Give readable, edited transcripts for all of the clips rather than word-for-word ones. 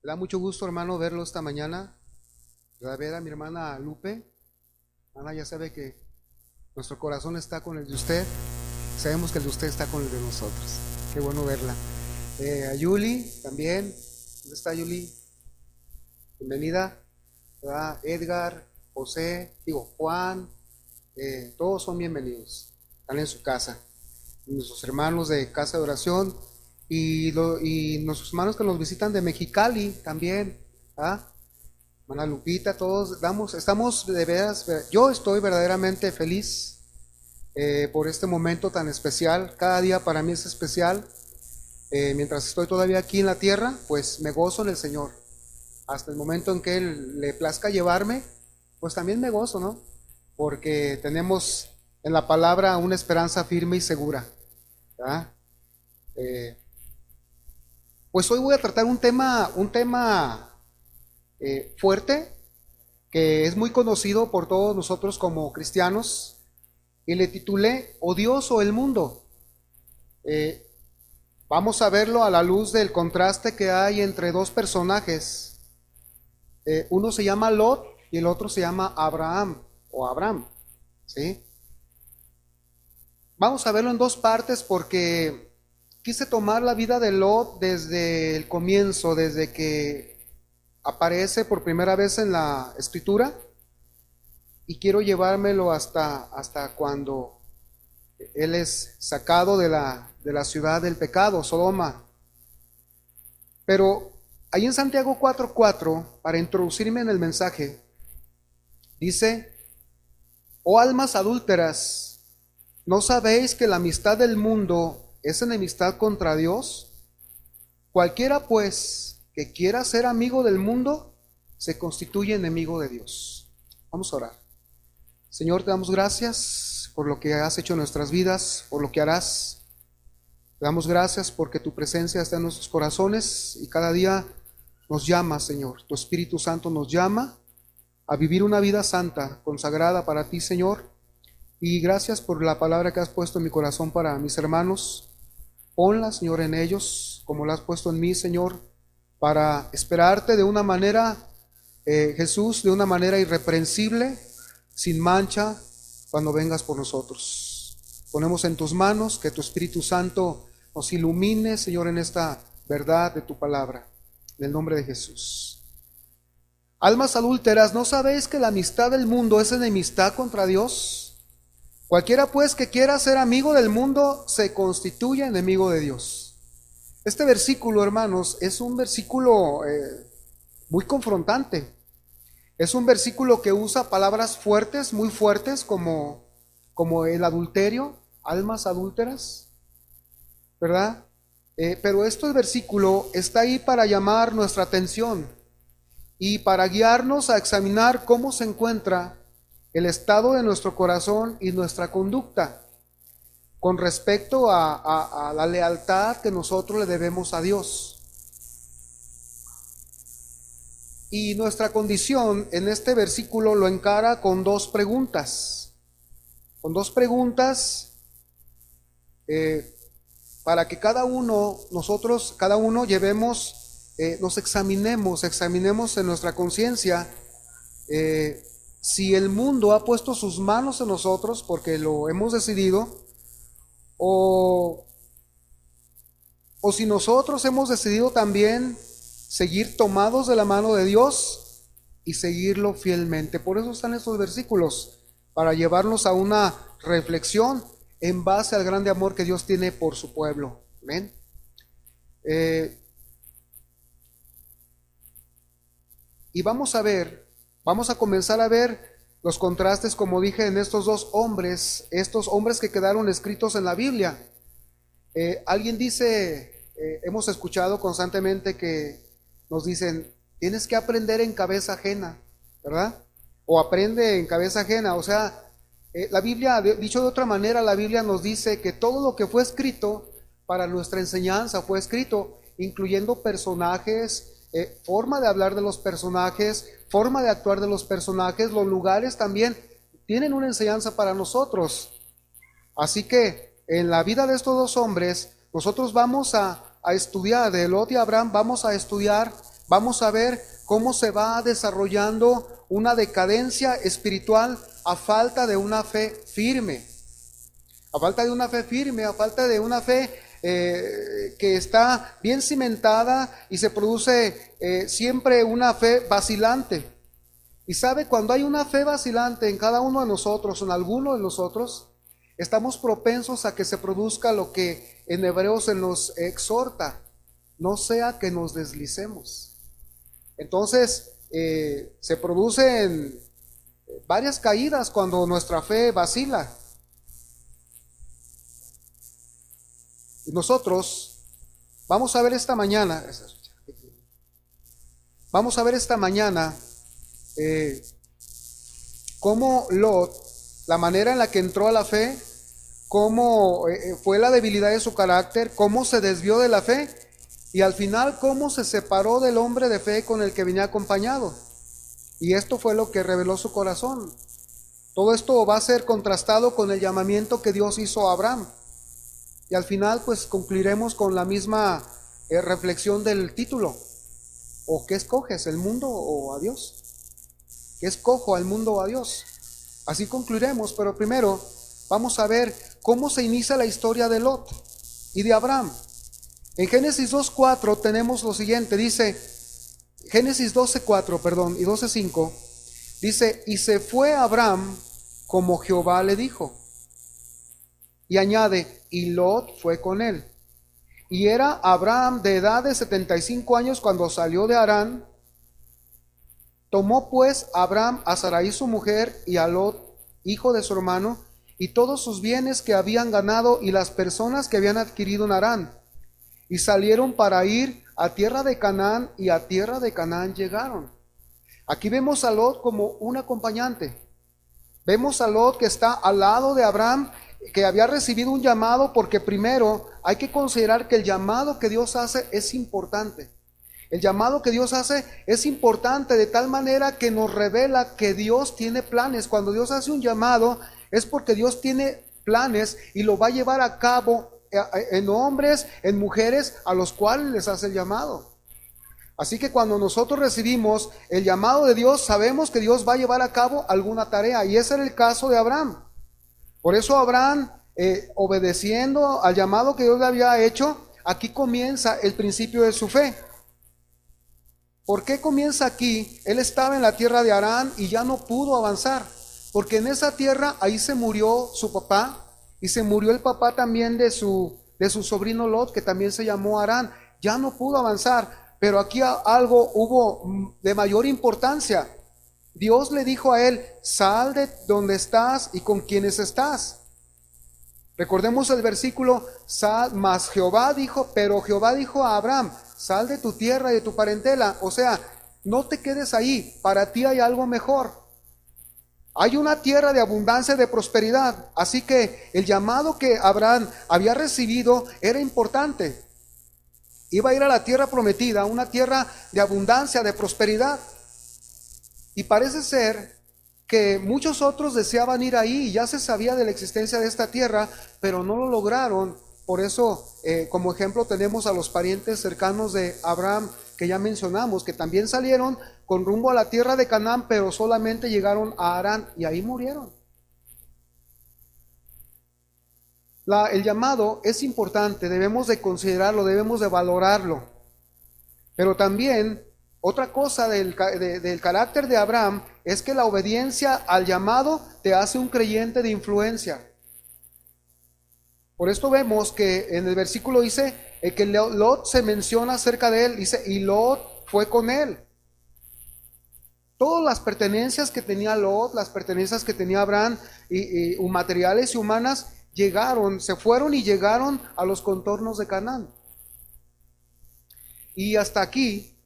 Me da mucho gusto, hermano, verlo esta mañana. Ver a mi hermana Lupe. Ana ya sabe que nuestro corazón está con el de usted. Sabemos que el de usted está con el de nosotros. Qué bueno verla. A Yuli también. ¿Dónde está Yuli? Bienvenida. ¿Verdad? Edgar, José, Juan. Todos son bienvenidos. Están en su casa. Nuestros hermanos de Casa de Oración y nuestros hermanos que nos visitan de Mexicali también. ¿Ah? Hermana Lupita, todos estamos de veras, yo estoy verdaderamente feliz por este momento tan especial. Cada día para mí es especial. Mientras estoy todavía aquí en la tierra, pues me gozo en el Señor. Hasta el momento en que Él le plazca llevarme, pues también me gozo, ¿no? Porque tenemos en la palabra una esperanza firme y segura. ¿Verdad? Pues hoy voy a tratar un tema fuerte, que es muy conocido por todos nosotros como cristianos, y le titulé O Dios o el mundo. Eh, Vamos a verlo a la luz del contraste que hay entre dos personajes. Uno se llama Lot y el otro se llama Abraham o Abram, ¿sí? Vamos a verlo en dos partes porque quise tomar la vida de Lot desde el comienzo, desde que aparece por primera vez en la escritura, y quiero llevármelo hasta cuando él es sacado de la ciudad del pecado, Sodoma. Pero ahí en Santiago 4:4, para introducirme en el mensaje, dice: Oh almas adúlteras, ¿no sabéis que la amistad del mundo es enemistad contra Dios? Cualquiera pues que quiera ser amigo del mundo, se constituye enemigo de Dios. Vamos a orar. Señor, te damos gracias por lo que has hecho en nuestras vidas, por lo que harás. Te damos gracias porque tu presencia está en nuestros corazones y cada día nos llama, Señor. Tu Espíritu Santo nos llama a vivir una vida santa, consagrada para ti, Señor. Y gracias por la palabra que has puesto en mi corazón para mis hermanos. Ponla, Señor, en ellos, como la has puesto en mí, Señor, para esperarte de una manera, Jesús, de una manera irreprensible, sin mancha, cuando vengas por nosotros. Ponemos en tus manos que tu Espíritu Santo nos ilumine, Señor, en esta verdad de tu palabra, en el nombre de Jesús. Almas adúlteras, ¿no sabéis que la amistad del mundo es enemistad contra Dios? Cualquiera pues que quiera ser amigo del mundo se constituye enemigo de Dios. Este versículo, hermanos, es un versículo muy confrontante. Es un versículo que usa palabras fuertes, muy fuertes, como el adulterio, almas adúlteras, ¿verdad? Pero este versículo está ahí para llamar nuestra atención y para guiarnos a examinar cómo se encuentra el estado de nuestro corazón y nuestra conducta con respecto a la lealtad que nosotros le debemos a Dios. Y nuestra condición en este versículo lo encara con dos preguntas. Con dos preguntas para que cada uno llevemos, nos examinemos en nuestra conciencia si el mundo ha puesto sus manos en nosotros porque lo hemos decidido, o si nosotros hemos decidido también seguir tomados de la mano de Dios y seguirlo fielmente. Por eso están estos versículos, para llevarnos a una reflexión en base al grande amor que Dios tiene por su pueblo. Amén. Y vamos a comenzar a ver los contrastes, como dije, en estos hombres que quedaron escritos en la Biblia. Alguien dice, hemos escuchado constantemente que nos dicen: tienes que aprender en cabeza ajena, ¿verdad? O aprende en cabeza ajena. O sea, la Biblia, dicho de otra manera, la Biblia nos dice que todo lo que fue escrito para nuestra enseñanza fue escrito, incluyendo personajes, forma de hablar de los personajes, forma de actuar de los personajes, los lugares también tienen una enseñanza para nosotros. Así que en la vida de estos dos hombres, nosotros vamos a estudiar, de Lot y Abraham, vamos a estudiar vamos a ver cómo se va desarrollando una decadencia espiritual a falta de una fe firme. A falta de una fe firme, a falta de una fe que está bien cimentada, y se produce siempre una fe vacilante. Y sabe, cuando hay una fe vacilante en cada uno de nosotros, en alguno de nosotros, estamos propensos a que se produzca lo que en hebreo se nos exhorta: no sea que nos deslicemos. Entonces, se producen varias caídas cuando nuestra fe vacila. Y nosotros vamos a ver esta mañana, cómo Lot, la manera en la que entró a la fe, cómo fue la debilidad de su carácter, cómo se desvió de la fe, y al final cómo se separó del hombre de fe con el que venía acompañado. Y esto fue lo que reveló su corazón. Todo esto va a ser contrastado con el llamamiento que Dios hizo a Abraham. Y al final pues concluiremos con la misma reflexión del título. ¿O qué escoges, el mundo o a Dios? ¿Qué escojo, al mundo o a Dios? Así concluiremos, pero primero vamos a ver cómo se inicia la historia de Lot y de Abraham. En Génesis 2:4 tenemos lo siguiente, dice, Génesis 12:4, y 12:5, dice: y se fue Abraham como Jehová le dijo. Y añade: y Lot fue con él. Y era Abraham de edad de 75 años cuando salió de Harán. Tomó pues Abraham a Sarai su mujer y a Lot, hijo de su hermano, y todos sus bienes que habían ganado y las personas que habían adquirido en Harán. Y salieron para ir a tierra de Canaán, y a tierra de Canaán llegaron. Aquí vemos a Lot como un acompañante. Vemos a Lot que está al lado de Abraham, que había recibido un llamado, porque primero hay que considerar que el llamado que Dios hace es importante. El llamado que Dios hace es importante de tal manera que nos revela que Dios tiene planes. Cuando Dios hace un llamado es porque Dios tiene planes y lo va a llevar a cabo en hombres, en mujeres a los cuales les hace el llamado. Así que cuando nosotros recibimos el llamado de Dios, sabemos que Dios va a llevar a cabo alguna tarea, y ese era el caso de Abraham. Por eso Abraham, obedeciendo al llamado que Dios le había hecho, aquí comienza el principio de su fe. ¿Por qué comienza aquí? Él estaba en la tierra de Harán y ya no pudo avanzar, porque en esa tierra ahí se murió su papá, y se murió el papá también de su sobrino Lot, que también se llamó Harán. Ya no pudo avanzar, pero aquí algo hubo de mayor importancia. Dios le dijo a él: sal de donde estás y con quienes estás. Recordemos el versículo: mas Jehová dijo, pero Jehová dijo a Abraham: sal de tu tierra y de tu parentela. O sea, no te quedes ahí, para ti hay algo mejor. Hay una tierra de abundancia, de prosperidad. Así que el llamado que Abraham había recibido era importante. Iba a ir a la tierra prometida, una tierra de abundancia, de prosperidad. Y parece ser que muchos otros deseaban ir ahí, y ya se sabía de la existencia de esta tierra, pero no lo lograron. Por eso, como ejemplo, tenemos a los parientes cercanos de Abraham, que ya mencionamos, que también salieron con rumbo a la tierra de Canaán, pero solamente llegaron a Harán y ahí murieron. El llamado es importante, debemos de considerarlo, debemos de valorarlo. Pero también otra cosa del carácter de Abraham es que la obediencia al llamado te hace un creyente de influencia. Por esto vemos que en el versículo dice que Lot se menciona acerca de él, dice: y Lot fue con él. Todas las pertenencias que tenía Lot, las pertenencias que tenía Abraham, y materiales y humanas, se fueron y llegaron a los contornos de Canaán. Y hasta aquí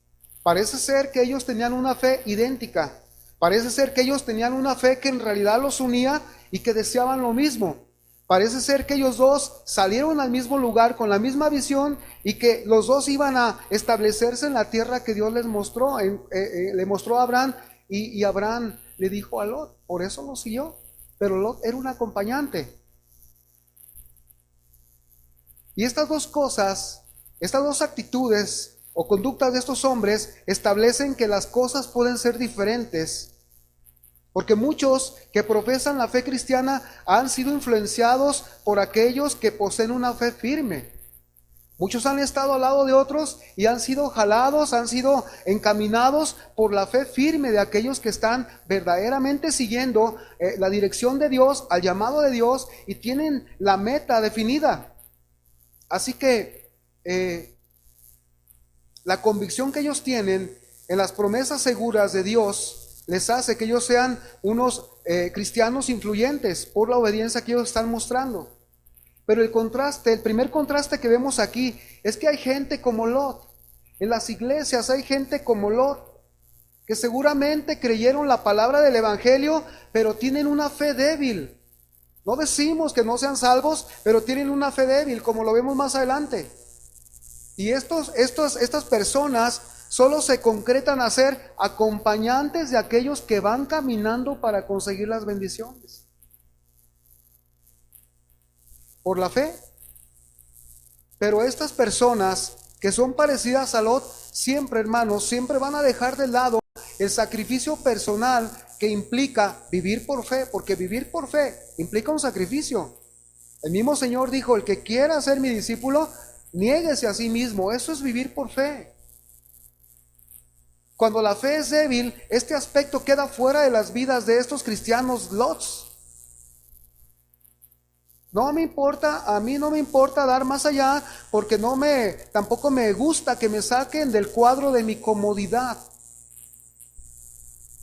parece ser que ellos tenían una fe idéntica. Parece ser que ellos tenían una fe que en realidad los unía y que deseaban lo mismo. Parece ser que ellos dos salieron al mismo lugar con la misma visión, y que los dos iban a establecerse en la tierra que Dios les mostró, le mostró a Abraham, y Abraham le dijo a Lot. Por eso lo siguió. Pero Lot era un acompañante. Y estas dos cosas, estas dos actitudes o conductas de estos hombres establecen que las cosas pueden ser diferentes. Porque muchos que profesan la fe cristiana han sido influenciados por aquellos que poseen una fe firme. Muchos han estado al lado de otros y han sido jalados, han sido encaminados por la fe firme de aquellos que están verdaderamente siguiendo la dirección de Dios, al llamado de Dios, y tienen la meta definida. Así que la convicción que ellos tienen en las promesas seguras de Dios les hace que ellos sean unos cristianos influyentes por la obediencia que ellos están mostrando. Pero el primer contraste que vemos aquí es que hay gente como Lot. En las iglesias hay gente como Lot, que seguramente creyeron la palabra del evangelio, pero tienen una fe débil. No decimos que no sean salvos, pero tienen una fe débil, como lo vemos más adelante. Y estas personas solo se concretan a ser acompañantes de aquellos que van caminando para conseguir las bendiciones. Por la fe. Pero estas personas que son parecidas a Lot, siempre, hermanos, siempre van a dejar de lado el sacrificio personal que implica vivir por fe, porque vivir por fe implica un sacrificio. El mismo Señor dijo: el que quiera ser mi discípulo, niéguese a sí mismo. Eso es vivir por fe. Cuando la fe es débil, este aspecto queda fuera de las vidas de estos cristianos Lots. No me importa, a mí no me importa dar más allá, porque tampoco me gusta que me saquen del cuadro de mi comodidad.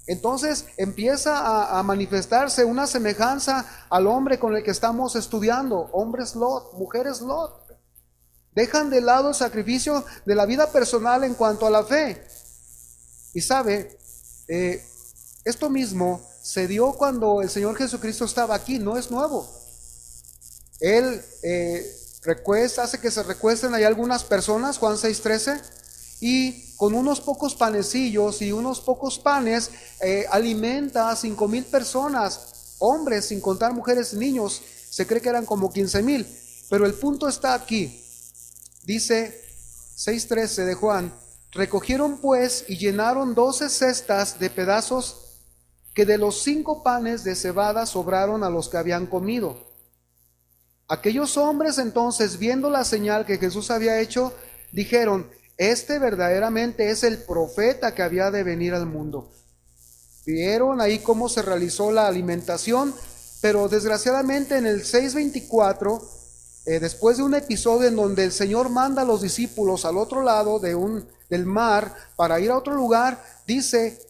Entonces empieza a manifestarse una semejanza al hombre con el que estamos estudiando, hombres Lot, mujeres Lot. Dejan de lado el sacrificio de la vida personal en cuanto a la fe. Y sabe, esto mismo se dio cuando el Señor Jesucristo estaba aquí, no es nuevo. Él hace que se recuesten ahí algunas personas, Juan 6:13, y con unos pocos panecillos y unos pocos panes alimenta a 5,000 personas, hombres, sin contar mujeres y niños. Se cree que eran como 15,000, pero el punto está aquí. Dice 6:13 de Juan: recogieron pues y llenaron 12 cestas de pedazos que de los 5 panes de cebada sobraron a los que habían comido. Aquellos hombres entonces, viendo la señal que Jesús había hecho, dijeron: este verdaderamente es el profeta que había de venir al mundo. Vieron ahí cómo se realizó la alimentación, pero desgraciadamente en el 6:24, después de un episodio en donde el Señor manda a los discípulos al otro lado del mar para ir a otro lugar, dice: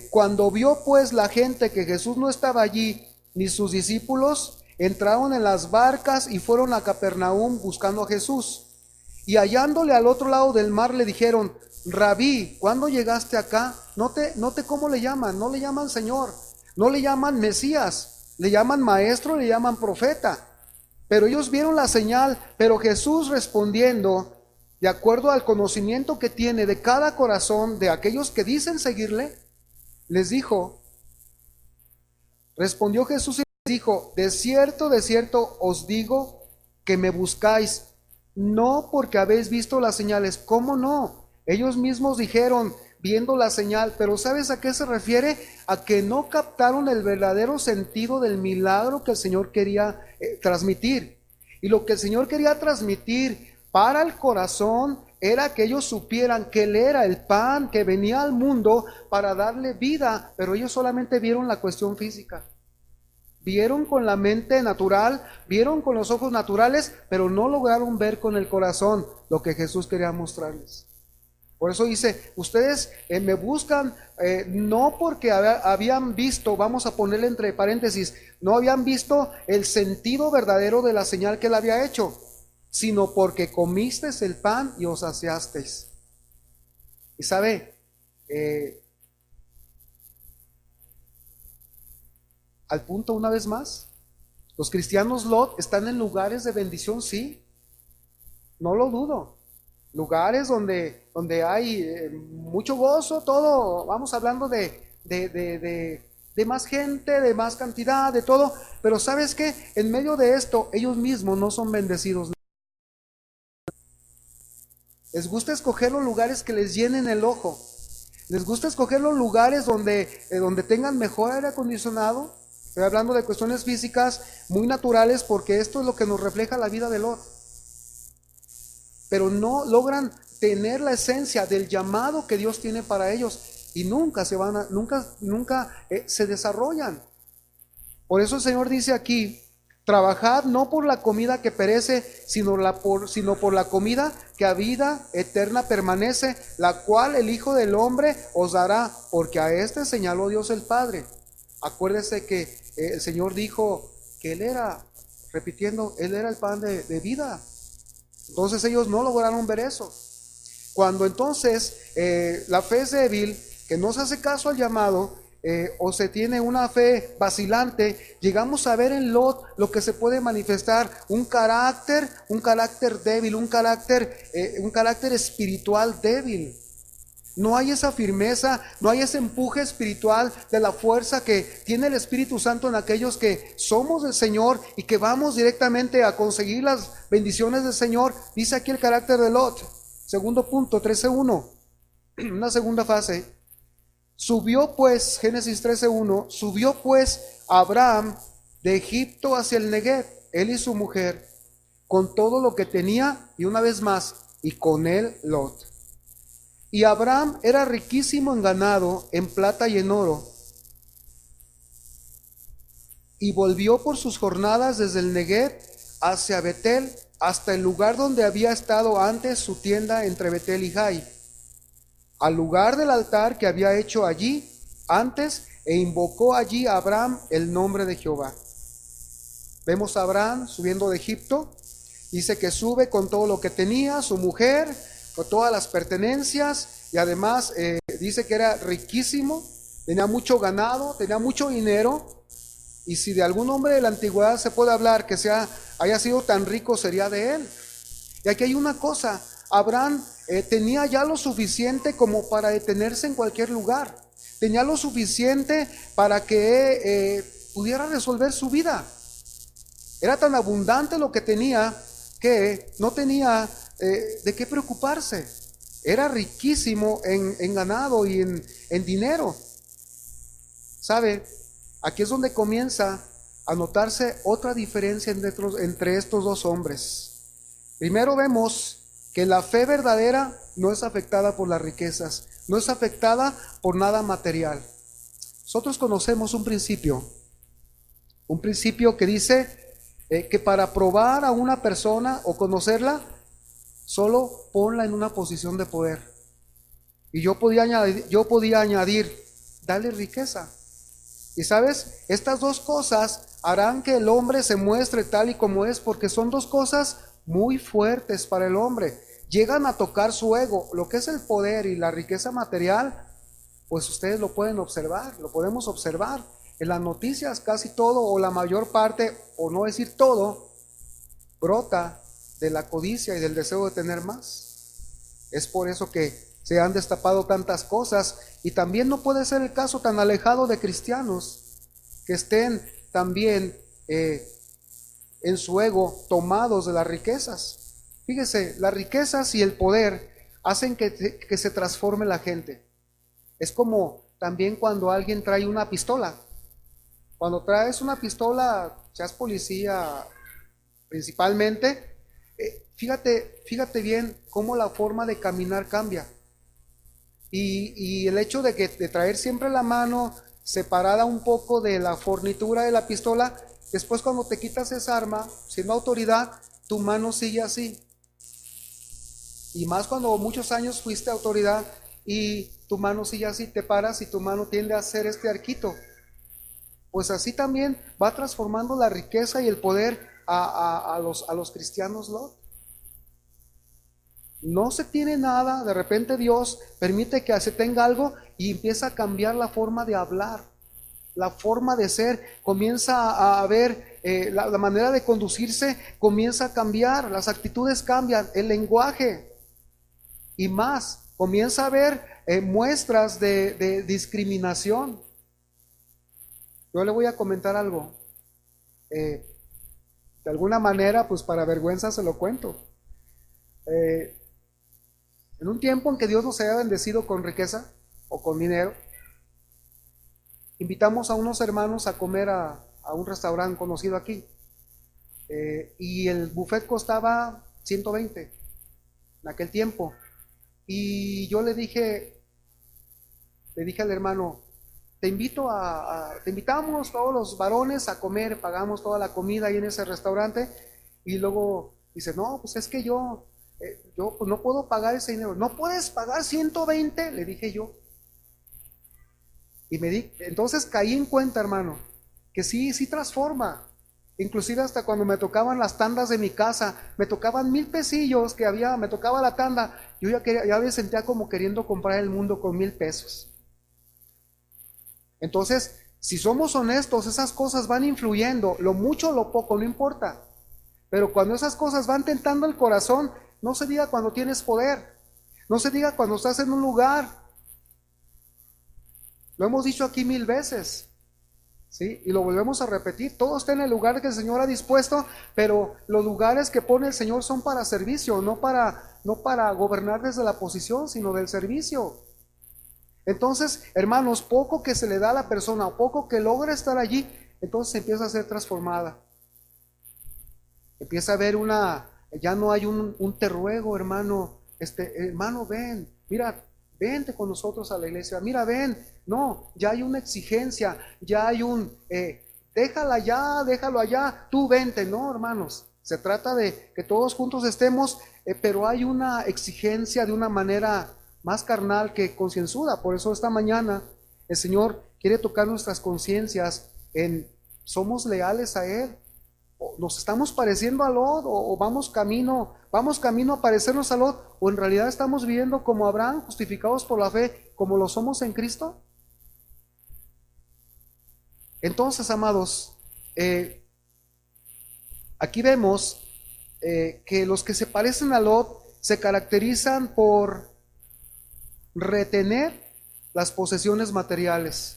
cuando vio pues la gente que Jesús no estaba allí, ni sus discípulos, entraron en las barcas y fueron a Capernaum buscando a Jesús. Y hallándole al otro lado del mar le dijeron: Rabí, ¿cuándo llegaste acá? Note cómo le llaman. No le llaman Señor, no le llaman Mesías, le llaman maestro, le llaman profeta. Pero ellos vieron la señal. Pero Jesús, respondiendo, de acuerdo al conocimiento que tiene de cada corazón de aquellos que dicen seguirle, les dijo, respondió Jesús y dijo: de cierto os digo que me buscáis, no porque habéis visto las señales. ¿Cómo no? Ellos mismos dijeron, viendo la señal. Pero ¿sabes a qué se refiere? A que no captaron el verdadero sentido del milagro que el Señor quería transmitir. Y lo que el Señor quería transmitir para el corazón era que ellos supieran que Él era el pan que venía al mundo para darle vida. Pero ellos solamente vieron la cuestión física. Vieron con la mente natural, vieron con los ojos naturales, pero no lograron ver con el corazón lo que Jesús quería mostrarles. Por eso dice: ustedes me buscan no porque habían visto, vamos a ponerle entre paréntesis, no habían visto el sentido verdadero de la señal que Él había hecho, sino porque comisteis el pan y os saciasteis. Y sabe, al punto una vez más, los cristianos Lot están en lugares de bendición, sí, no lo dudo. Lugares donde hay mucho gozo, todo, vamos hablando de más gente, de más cantidad, de todo. Pero ¿sabes qué? En medio de esto, ellos mismos no son bendecidos. Les gusta escoger los lugares que les llenen el ojo. Les gusta escoger los lugares donde tengan mejor aire acondicionado. Estoy hablando de cuestiones físicas muy naturales, porque esto es lo que nos refleja la vida de Lot. Pero no logran tener la esencia del llamado que Dios tiene para ellos, y nunca se desarrollan. Por eso el Señor dice aquí: trabajad no por la comida que perece, sino por la comida que a vida eterna permanece, la cual el Hijo del Hombre os dará, porque a este señaló Dios el Padre. Acuérdese que el Señor dijo que Él era, repitiendo, Él era el pan de vida. Entonces ellos no lograron ver eso. Cuando entonces la fe es débil, que no se hace caso al llamado, o se tiene una fe vacilante, llegamos a ver en Lot lo que se puede manifestar: un carácter débil, un carácter espiritual débil. No hay esa firmeza, no hay ese empuje espiritual de la fuerza que tiene el Espíritu Santo en aquellos que somos del Señor y que vamos directamente a conseguir las bendiciones del Señor. Dice aquí el carácter de Lot. Segundo punto, 13:1, una segunda fase. Subió pues, Génesis 13:1, subió pues Abraham de Egipto hacia el Negev, él y su mujer, con todo lo que tenía, y una vez más, y con él Lot. Y Abraham era riquísimo en ganado, en plata y en oro, y volvió por sus jornadas desde el Negev hacia Betel, hasta el lugar donde había estado antes su tienda entre Betel y Jai, al lugar del altar que había hecho allí antes, e invocó allí a Abraham el nombre de Jehová. Vemos a Abraham subiendo de Egipto. Dice que sube con todo lo que tenía, su mujer, con todas las pertenencias, y además dice que era riquísimo, tenía mucho ganado, tenía mucho dinero. Y si de algún hombre de la antigüedad se puede hablar que haya sido tan rico, sería de él. Y aquí hay una cosa: Abraham tenía ya lo suficiente como para detenerse en cualquier lugar. Tenía lo suficiente para que pudiera resolver su vida. Era tan abundante lo que tenía que no tenía de qué preocuparse. Era riquísimo en ganado y en dinero. ¿Sabe? Aquí es donde comienza a notarse otra diferencia entre estos dos hombres. Primero vemos que la fe verdadera no es afectada por las riquezas, no es afectada por nada material. Nosotros conocemos un principio que dice que para probar a una persona o conocerla, solo ponla en una posición de poder. Y yo podía añadir, dale riqueza. Y sabes, estas dos cosas harán que el hombre se muestre tal y como es, porque son dos cosas muy fuertes para el hombre. Llegan a tocar su ego. Lo que es el poder y la riqueza material, pues ustedes lo pueden observar, lo podemos observar. En las noticias casi todo, o la mayor parte, o no decir todo, brota de la codicia y del deseo de tener más. Es por eso que se han destapado tantas cosas, y también no puede ser el caso tan alejado de cristianos que estén también en su ego tomados de las riquezas. Fíjese, las riquezas y el poder hacen que se transforme la gente. Es como también cuando alguien trae una pistola. Cuando traes una pistola, seas policía principalmente, fíjate bien cómo la forma de caminar cambia. Y el hecho de traer siempre la mano separada un poco de la fornitura de la pistola, después cuando te quitas esa arma, siendo autoridad, tu mano sigue así. Y más cuando muchos años fuiste autoridad y tu mano sigue así, te paras y tu mano tiende a hacer este arquito. Pues así también va transformando la riqueza y el poder a los cristianos, ¿no? No se tiene nada, de repente Dios permite que se tenga algo y empieza a cambiar la forma de hablar, la forma de ser, comienza a ver la manera de conducirse, comienza a cambiar, las actitudes cambian, el lenguaje y más, comienza a ver muestras de discriminación. Yo le voy a comentar algo, de alguna manera, pues para vergüenza se lo cuento. En un tiempo en que Dios nos haya bendecido con riqueza o con dinero, invitamos a unos hermanos a comer a un restaurante conocido aquí. Y el buffet costaba 120 en aquel tiempo. Y yo le dije al hermano, te invitamos todos los varones a comer, pagamos toda la comida ahí en ese restaurante. Y luego dice, no, pues es que yo pues no puedo pagar ese dinero. ¿No puedes pagar 120? Le dije yo. Entonces caí en cuenta, hermano, que sí transforma. Inclusive hasta cuando me tocaban las tandas de mi casa, me tocaban 1,000 pesillos me tocaba la tanda, yo ya me sentía como queriendo comprar el mundo con 1,000 pesos. Entonces, si somos honestos, esas cosas van influyendo, lo mucho o lo poco, no importa. Pero cuando esas cosas van tentando el corazón, no se diga cuando tienes poder, no se diga cuando estás en un lugar. Lo hemos dicho aquí 1000 veces, ¿sí? Y lo volvemos a repetir. Todo está en el lugar que el Señor ha dispuesto, pero los lugares que pone el Señor son para servicio, no para gobernar desde la posición, sino del servicio. Entonces, hermanos, poco que se le da a la persona, poco que logra estar allí, entonces empieza a ser transformada. Empieza a haber ya no hay un te ruego, hermano, hermano, ven, mira, vente con nosotros a la iglesia, mira, ven. No, ya hay una exigencia, ya hay déjalo allá, tú vente. No, hermanos, se trata de que todos juntos estemos, pero hay una exigencia de una manera más carnal que concienzuda. Por eso esta mañana el Señor quiere tocar nuestras conciencias ¿somos leales a Él? ¿Nos estamos pareciendo a Lot o vamos camino a parecernos a Lot? ¿O en realidad estamos viviendo como Abraham, justificados por la fe, como lo somos en Cristo? Entonces, amados, aquí vemos que los que se parecen a Lot se caracterizan por retener las posesiones materiales.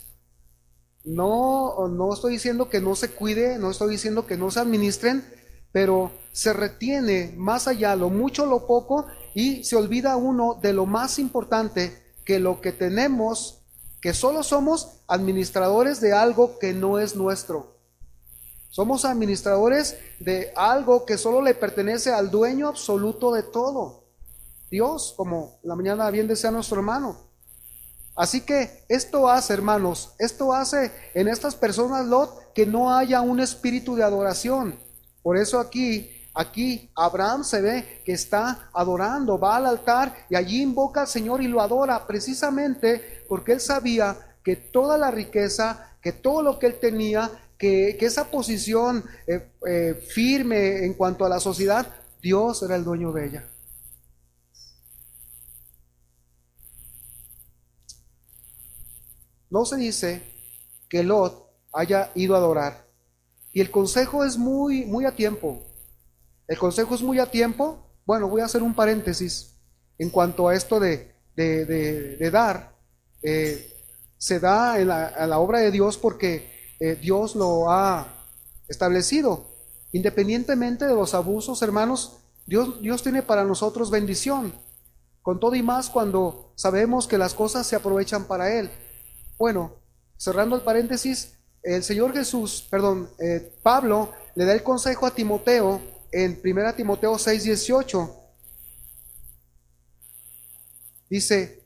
No estoy diciendo que no se cuide, no estoy diciendo que no se administren, pero se retiene más allá lo mucho, lo poco, y se olvida uno de lo más importante, que lo que tenemos, que solo somos administradores de algo que no es nuestro. Somos administradores de algo que solo le pertenece al dueño absoluto de todo, Dios, como la mañana bien decía nuestro hermano. Así que esto hace, hermanos, en estas personas, Lot, que no haya un espíritu de adoración. Por eso aquí Abraham se ve que está adorando, va al altar y allí invoca al Señor y lo adora, precisamente porque él sabía que toda la riqueza, que todo lo que él tenía, que esa posición firme en cuanto a la sociedad, Dios era el dueño de ella. No se dice que Lot haya ido a adorar. Y el consejo es muy, muy a tiempo. El consejo es muy a tiempo. Bueno, voy a hacer un paréntesis en cuanto a esto de dar. Se da en la obra de Dios porque Dios lo ha establecido. Independientemente de los abusos, hermanos, Dios tiene para nosotros bendición. Con todo y más cuando sabemos que las cosas se aprovechan para Él. Bueno, cerrando el paréntesis, Pablo le da el consejo a Timoteo en 1 Timoteo 6:18. Dice,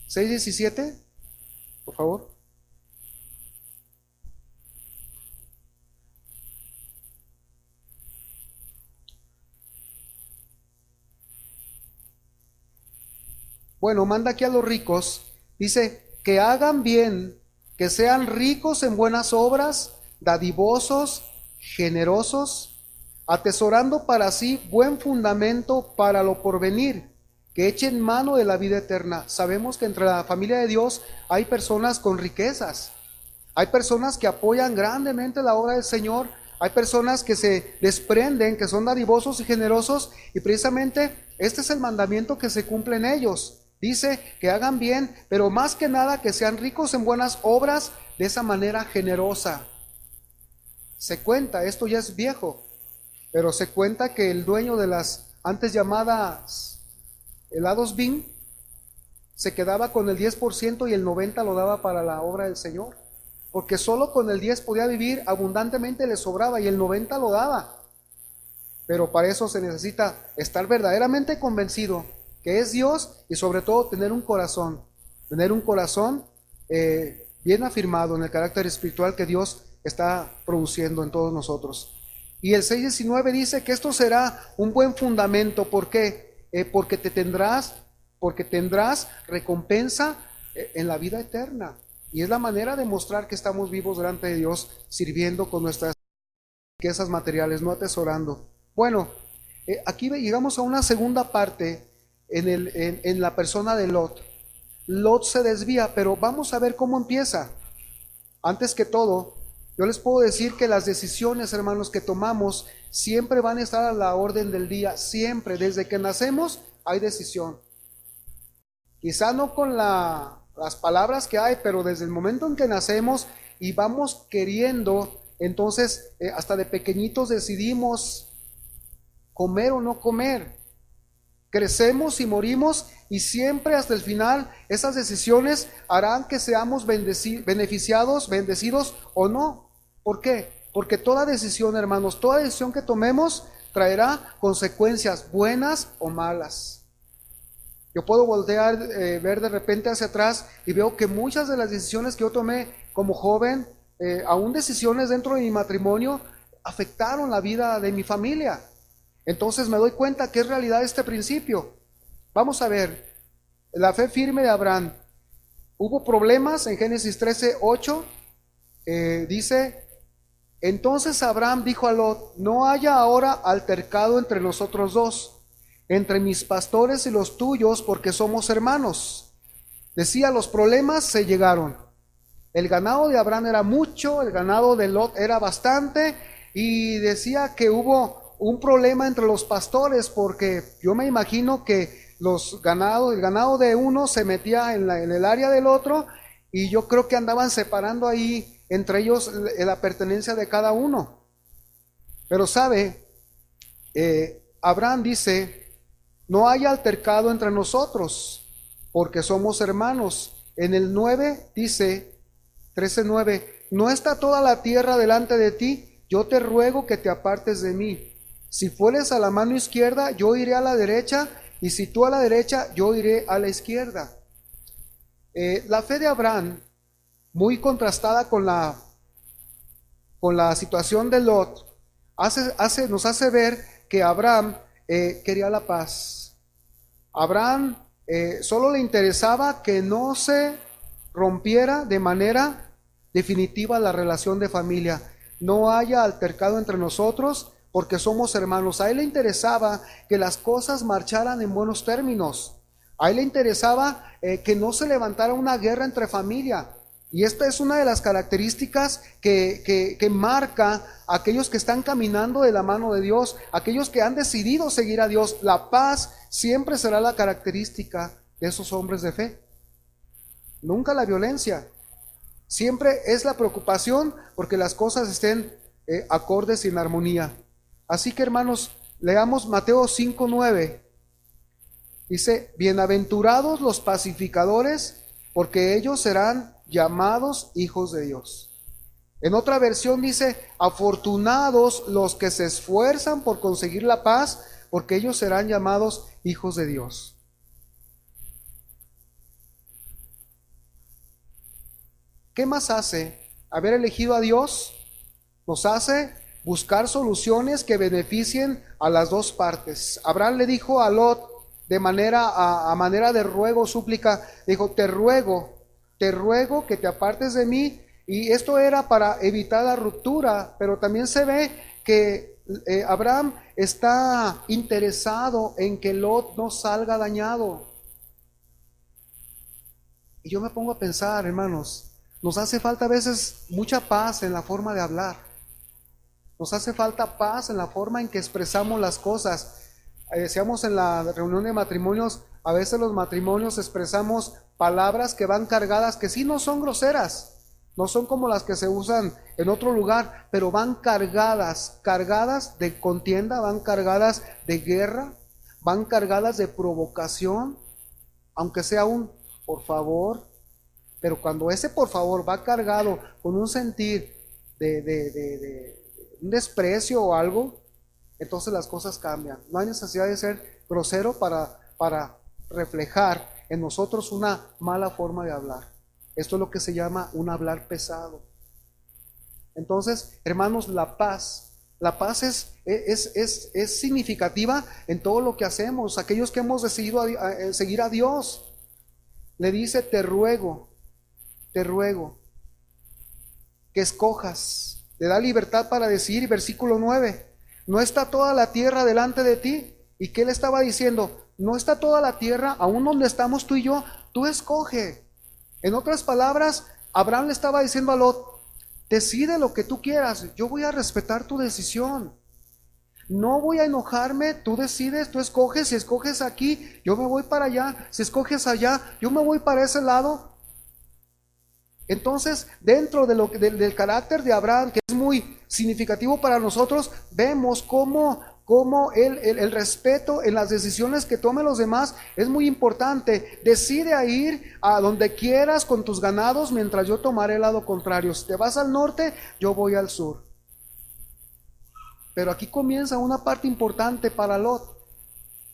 6:17, por favor. Bueno, manda aquí a los ricos, dice, que hagan bien, que sean ricos en buenas obras, dadivosos, generosos, atesorando para sí buen fundamento para lo porvenir, que echen mano de la vida eterna. Sabemos que entre la familia de Dios hay personas con riquezas, hay personas que apoyan grandemente la obra del Señor, hay personas que se desprenden, que son dadivosos y generosos, y precisamente este es el mandamiento que se cumple en ellos. Dice que hagan bien, pero más que nada que sean ricos en buenas obras, de esa manera generosa. Se cuenta, esto ya es viejo, pero se cuenta que el dueño de las antes llamadas helados Bean se quedaba con el 10% y el 90% lo daba para la obra del Señor, porque solo con el 10 podía vivir, abundantemente le sobraba y el 90 lo daba. Pero para eso se necesita estar verdaderamente convencido que es Dios y sobre todo tener un corazón bien afirmado en el carácter espiritual que Dios está produciendo en todos nosotros. Y el 6:19 dice que esto será un buen fundamento. ¿Por qué? Porque tendrás recompensa en la vida eterna. Y es la manera de mostrar que estamos vivos delante de Dios, sirviendo con nuestras riquezas materiales, no atesorando. Bueno, aquí llegamos a una segunda parte en la persona de Lot. Lot se desvía, pero vamos a ver cómo empieza. Antes que todo, yo les puedo decir que las decisiones, hermanos, que tomamos siempre van a estar a la orden del día, siempre, desde que nacemos hay decisión. Quizá no con las palabras que hay, pero desde el momento en que nacemos y vamos queriendo, entonces hasta de pequeñitos decidimos comer o no comer. Crecemos y morimos y siempre hasta el final esas decisiones harán que seamos beneficiados, bendecidos o no. ¿Por qué? Porque toda decisión, hermanos, toda decisión que tomemos traerá consecuencias buenas o malas. Yo puedo voltear, ver de repente hacia atrás y veo que muchas de las decisiones que yo tomé como joven, aún decisiones dentro de mi matrimonio, afectaron la vida de mi familia. Entonces me doy cuenta que es realidad este principio. Vamos a ver, la fe firme de Abraham. Hubo problemas en Génesis 13:8. Dice, entonces Abraham dijo a Lot, no haya ahora altercado entre nosotros dos, entre mis pastores y los tuyos, porque somos hermanos. Decía, los problemas se llegaron. El ganado de Abraham era mucho, el ganado de Lot era bastante, y decía que hubo un problema entre los pastores, porque yo me imagino que el ganado de uno se metía en el área del otro, y yo creo que andaban separando ahí entre ellos la pertenencia de cada uno. Pero sabe, Abraham dice, no haya altercado entre nosotros, porque somos hermanos. En el 9 dice, 13:9, no está toda la tierra delante de ti, yo te ruego que te apartes de mí. Si fueres a la mano izquierda, yo iré a la derecha, y si tú a la derecha, yo iré a la izquierda. La fe de Abraham, muy contrastada con la situación de Lot, nos hace ver que Abraham quería la paz. Abraham solo le interesaba que no se rompiera de manera definitiva la relación de familia. No haya altercado entre nosotros, porque somos hermanos. A él le interesaba que las cosas marcharan en buenos términos. A él le interesaba que no se levantara una guerra entre familia. Y esta es una de las características que marca a aquellos que están caminando de la mano de Dios, aquellos que han decidido seguir a Dios. La paz siempre será la característica de esos hombres de fe. Nunca la violencia. Siempre es la preocupación porque las cosas estén acordes y en armonía. Así que, hermanos, leamos Mateo 5:9. Dice, bienaventurados los pacificadores, porque ellos serán llamados hijos de Dios. En otra versión dice, afortunados los que se esfuerzan por conseguir la paz, porque ellos serán llamados hijos de Dios. ¿Qué más hace haber elegido a Dios? Nos hace buscar soluciones que beneficien a las dos partes. Abraham le dijo a Lot de a manera de ruego, súplica, dijo, te ruego que te apartes de mí. Y esto era para evitar la ruptura, pero también se ve que Abraham está interesado en que Lot no salga dañado. Y yo me pongo a pensar, hermanos, nos hace falta a veces mucha paz en la forma de hablar. Nos hace falta paz en la forma en que expresamos las cosas. Decíamos en la reunión de matrimonios, a veces los matrimonios expresamos palabras que van cargadas, que sí no son groseras, No son como las que se usan en otro lugar, pero van cargadas de contienda, van cargadas de guerra, van cargadas de provocación, aunque sea un por favor. Pero cuando ese por favor va cargado con un sentir de un desprecio o algo, entonces las cosas cambian. No hay necesidad de ser grosero para reflejar en nosotros una mala forma de hablar. Esto es lo que se llama un hablar pesado. Entonces, hermanos, la paz es significativa en todo lo que hacemos. Aquellos que hemos decidido seguir a Dios, le dice, te ruego que escojas. Le da libertad para decir, versículo 9, no está toda la tierra delante de ti. ¿Y qué le estaba diciendo? No está toda la tierra, aún donde estamos tú y yo, tú escoge. En otras palabras, Abraham le estaba diciendo a Lot, decide lo que tú quieras, yo voy a respetar tu decisión. No voy a enojarme, tú decides, tú escoges, si escoges aquí, yo me voy para allá, si escoges allá, yo me voy para ese lado. Entonces, dentro del carácter de Abraham, que es muy significativo para nosotros, vemos cómo el respeto en las decisiones que tomen los demás es muy importante. Decide a ir a donde quieras con tus ganados, mientras yo tomaré el lado contrario. Si te vas al norte, yo voy al sur. Pero aquí comienza una parte importante para Lot.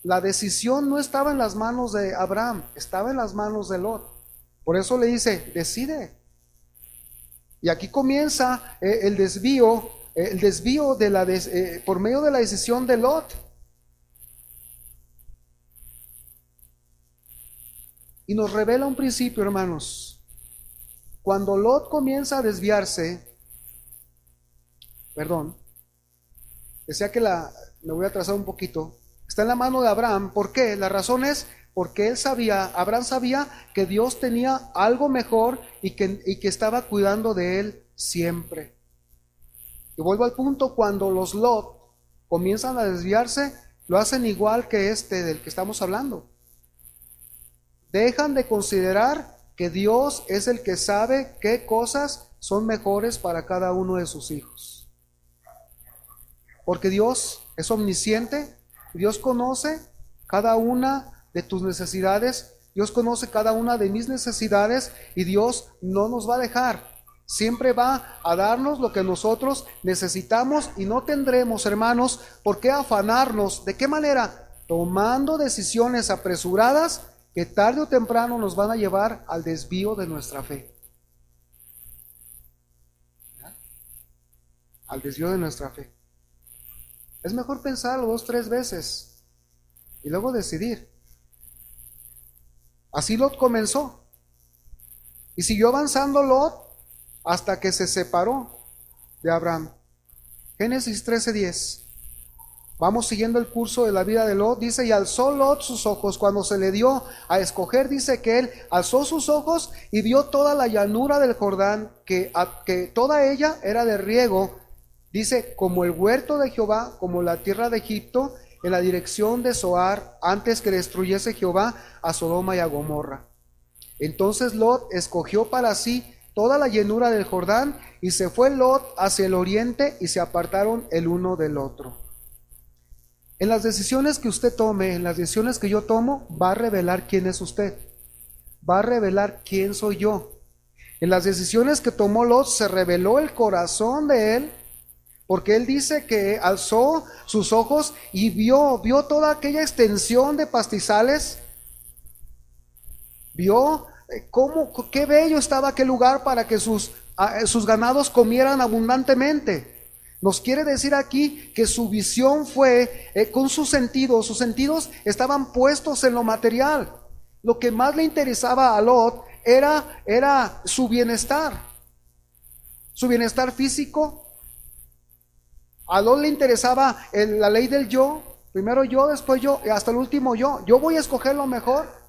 La decisión no estaba en las manos de Abraham, estaba en las manos de Lot. Por eso le dice, decide. Y aquí comienza el desvío por medio de la decisión de Lot. Y nos revela un principio, hermanos. Cuando Lot comienza a desviarse, decía que me voy a atrasar un poquito, está en la mano de Abraham. ¿Por qué? La razón es porque Abraham sabía que Dios tenía algo mejor y que estaba cuidando de él siempre. Y vuelvo al punto, cuando los Lot comienzan a desviarse, lo hacen igual que del que estamos hablando. Dejan de considerar que Dios es el que sabe qué cosas son mejores para cada uno de sus hijos. Porque Dios es omnisciente, Dios conoce cada una de tus necesidades, Dios conoce cada una de mis necesidades y Dios no nos va a dejar. Siempre va a darnos lo que nosotros necesitamos y no tendremos, hermanos, por qué afanarnos. ¿De qué manera? Tomando decisiones apresuradas que tarde o temprano nos van a llevar al desvío de nuestra fe. Al desvío de nuestra fe. Es mejor pensarlo 2, 3 veces y luego decidir. Así Lot comenzó. Y siguió avanzando Lot hasta que se separó de Abraham. Génesis 13:10. Vamos siguiendo el curso de la vida de Lot. Dice, y alzó Lot sus ojos. Cuando se le dio a escoger, dice que él alzó sus ojos y vio toda la llanura del Jordán, que toda ella era de riego. Dice, como el huerto de Jehová, como la tierra de Egipto, en la dirección de Zoar, antes que destruyese Jehová a Sodoma y a Gomorra. Entonces Lot escogió para sí toda la llanura del Jordán, y se fue Lot hacia el oriente, y se apartaron el uno del otro. En las decisiones que usted tome, en las decisiones que yo tomo, va a revelar quién es usted, va a revelar quién soy yo. En las decisiones que tomó Lot se reveló el corazón de él, porque él dice que alzó sus ojos y vio toda aquella extensión de pastizales, vio qué bello estaba aquel lugar para que sus ganados comieran abundantemente. Nos quiere decir aquí que su visión fue con sus sentidos estaban puestos en lo material. Lo que más le interesaba a Lot era su bienestar físico. A Lot le interesaba la ley del yo, primero yo, después yo, hasta el último yo. Yo voy a escoger lo mejor.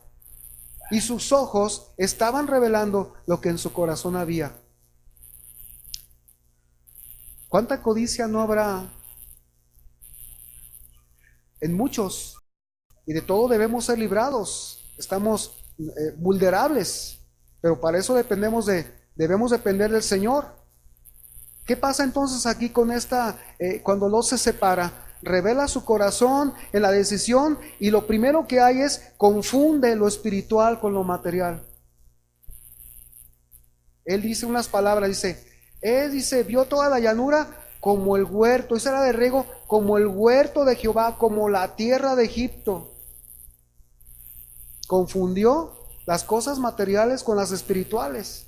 Y sus ojos estaban revelando lo que en su corazón había. ¿Cuánta codicia no habrá en muchos? Y de todo debemos ser librados. Estamos vulnerables, pero para eso dependemos de Debemos depender del Señor. ¿Qué pasa entonces aquí con cuando Lot se separa? Revela su corazón en la decisión y lo primero que hay es confunde lo espiritual con lo material. Él dice unas palabras, dice, vio toda la llanura como el huerto, esa era de riego, como el huerto de Jehová, como la tierra de Egipto. Confundió las cosas materiales con las espirituales.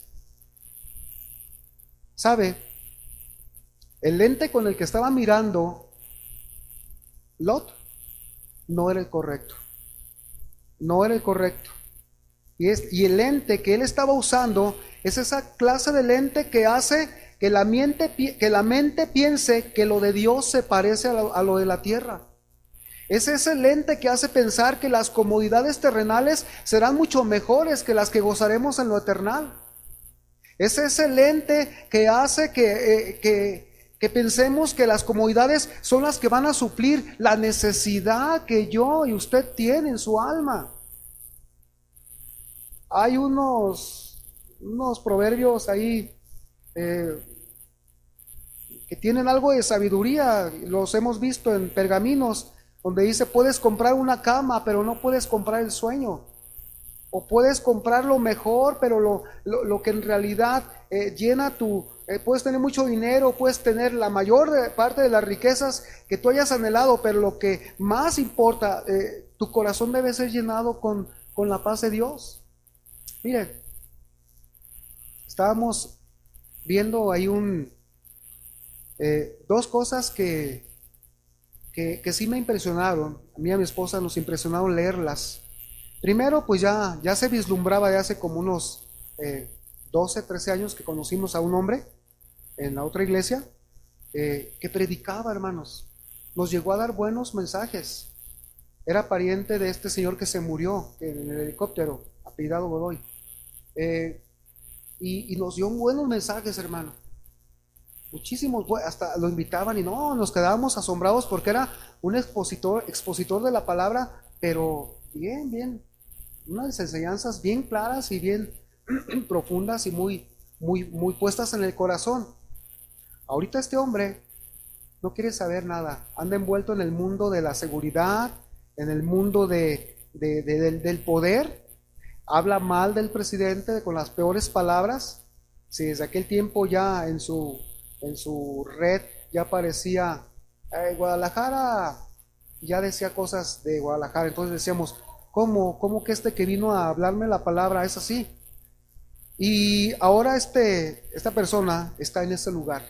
¿Sabe? El lente con el que estaba mirando Lot no era el correcto. No era el correcto. Y el lente que él estaba usando es esa clase de lente que hace que la mente piense que lo de Dios se parece a lo de la tierra. Es ese lente que hace pensar que las comodidades terrenales serán mucho mejores que las que gozaremos en lo eternal. Es ese lente que hace que pensemos que las comodidades son las que van a suplir la necesidad que yo y usted tiene en su alma. Hay unos proverbios ahí que tienen algo de sabiduría, los hemos visto en pergaminos, donde dice, puedes comprar una cama, pero no puedes comprar el sueño. O puedes comprar lo mejor, pero lo que en realidad llena puedes tener mucho dinero, puedes tener la mayor parte de las riquezas que tú hayas anhelado, pero lo que más importa, tu corazón debe ser llenado con la paz de Dios. Miren, estábamos viendo ahí dos cosas que sí me impresionaron. A mí y a mi esposa nos impresionaron leerlas. Primero, pues ya se vislumbraba de hace como unos 12, 13 años que conocimos a un hombre en la otra iglesia que predicaba, hermanos. Nos llegó a dar buenos mensajes. Era pariente de este señor que se murió en el helicóptero, apellidado Godoy. Y nos dio buenos mensajes, hermano. Muchísimos, hasta lo invitaban y no, nos quedábamos asombrados porque era un expositor de la palabra, pero bien, unas enseñanzas bien claras y bien profundas y muy puestas en el corazón. Ahorita este hombre no quiere saber nada, anda envuelto en el mundo de la seguridad, en el mundo del poder, habla mal del presidente con las peores palabras. Si desde aquel tiempo ya en su red ya aparecía Guadalajara, ya decía cosas de Guadalajara, entonces decíamos, ¿cómo que que vino a hablarme la palabra es así? Y ahora esta persona está en ese lugar.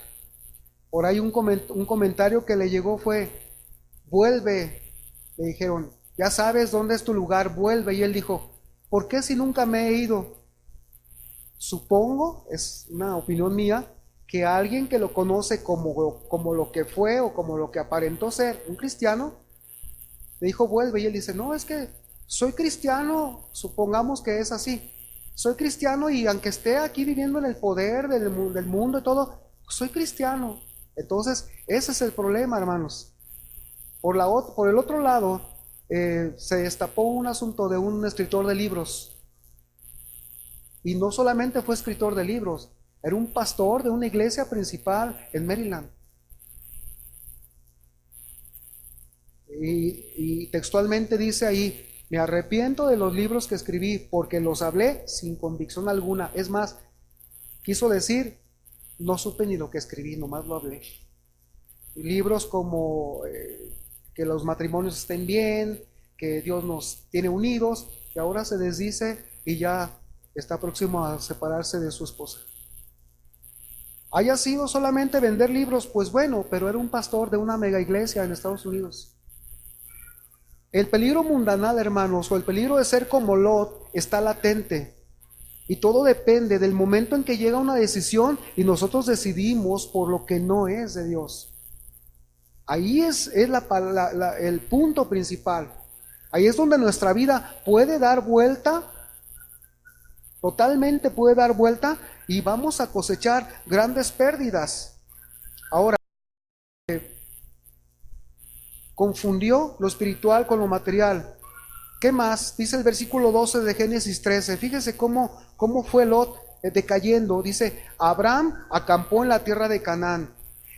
Por ahí un comentario que le llegó fue, vuelve, le dijeron, ya sabes dónde es tu lugar, vuelve. Y él dijo, ¿por qué si nunca me he ido? Supongo, es una opinión mía, que alguien que lo conoce como lo que fue o como lo que aparentó ser un cristiano, le dijo vuelve, y él dice, no, es que soy cristiano, supongamos que es así, soy cristiano y aunque esté aquí viviendo en el poder del mundo y todo, soy cristiano. Entonces, ese es el problema, hermanos. Por el otro lado, se destapó un asunto de un escritor de libros. Y no solamente fue escritor de libros, era un pastor de una iglesia principal en Maryland. Y textualmente dice ahí, me arrepiento de los libros que escribí porque los hablé sin convicción alguna. Es más, quiso decir, no supe ni lo que escribí, nomás lo hablé. Y libros como que los matrimonios estén bien, que Dios nos tiene unidos, y ahora se desdice y ya está próximo a separarse de su esposa. Haya sido solamente vender libros, pues bueno, pero era un pastor de una mega iglesia en Estados Unidos. El peligro mundanal, hermanos, o el peligro de ser como Lot está latente. Y todo depende del momento en que llega una decisión y nosotros decidimos por lo que no es de Dios. Ahí es el punto principal. Ahí es donde nuestra vida puede dar vuelta, totalmente puede dar vuelta, y vamos a cosechar grandes pérdidas. Ahora, confundió lo espiritual con lo material. ¿Qué más? Dice el versículo 12 de Génesis 13. Fíjese cómo fue Lot decayendo, dice, Abraham acampó en la tierra de Canaán,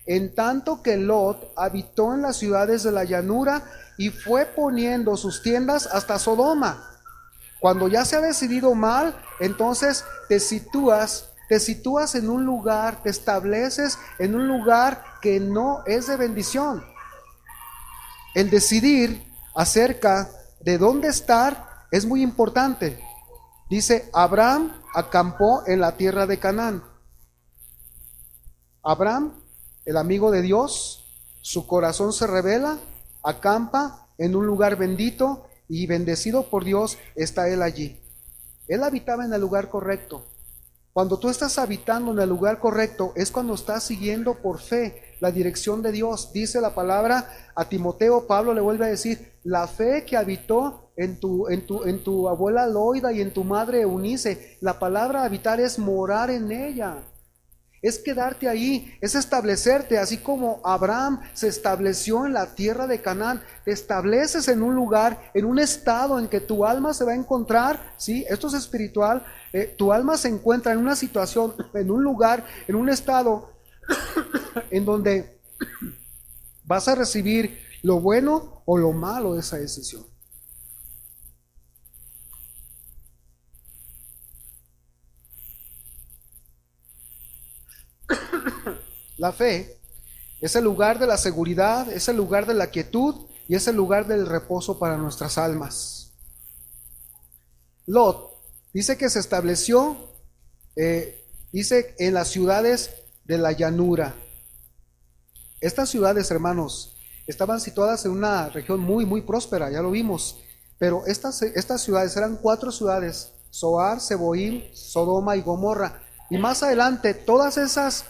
en tanto que Lot habitó en las ciudades de la llanura y fue poniendo sus tiendas hasta Sodoma. Cuando ya se ha decidido mal, entonces te sitúas en un lugar, te estableces en un lugar que no es de bendición. El decidir acerca de dónde estar es muy importante. Dice, Abraham acampó en la tierra de Canaán. Abraham, el amigo de Dios, su corazón se revela, acampa en un lugar bendito y bendecido por Dios está él allí. Él habitaba en el lugar correcto. Cuando tú estás habitando en el lugar correcto es cuando estás siguiendo por fe la dirección de Dios. Dice la palabra a Timoteo, Pablo le vuelve a decir, la fe que habitó en tu abuela Loida y en tu madre Eunice, la palabra habitar es morar en ella. Es quedarte ahí, es establecerte, así como Abraham se estableció en la tierra de Canaán. Te estableces en un lugar, en un estado en que tu alma se va a encontrar, ¿sí? Esto es espiritual. Tu alma se encuentra en una situación, en un lugar, en un estado en donde vas a recibir lo bueno o lo malo de esa decisión. La fe es el lugar de la seguridad, es el lugar de la quietud y es el lugar del reposo para nuestras almas. Lot dice que se estableció, dice, en las ciudades de la llanura. Estas ciudades, hermanos, estaban situadas en una región muy, muy próspera, ya lo vimos. Pero estas ciudades eran 4 ciudades: Zoar, Seboim, Sodoma y Gomorra. Y más adelante, todas esas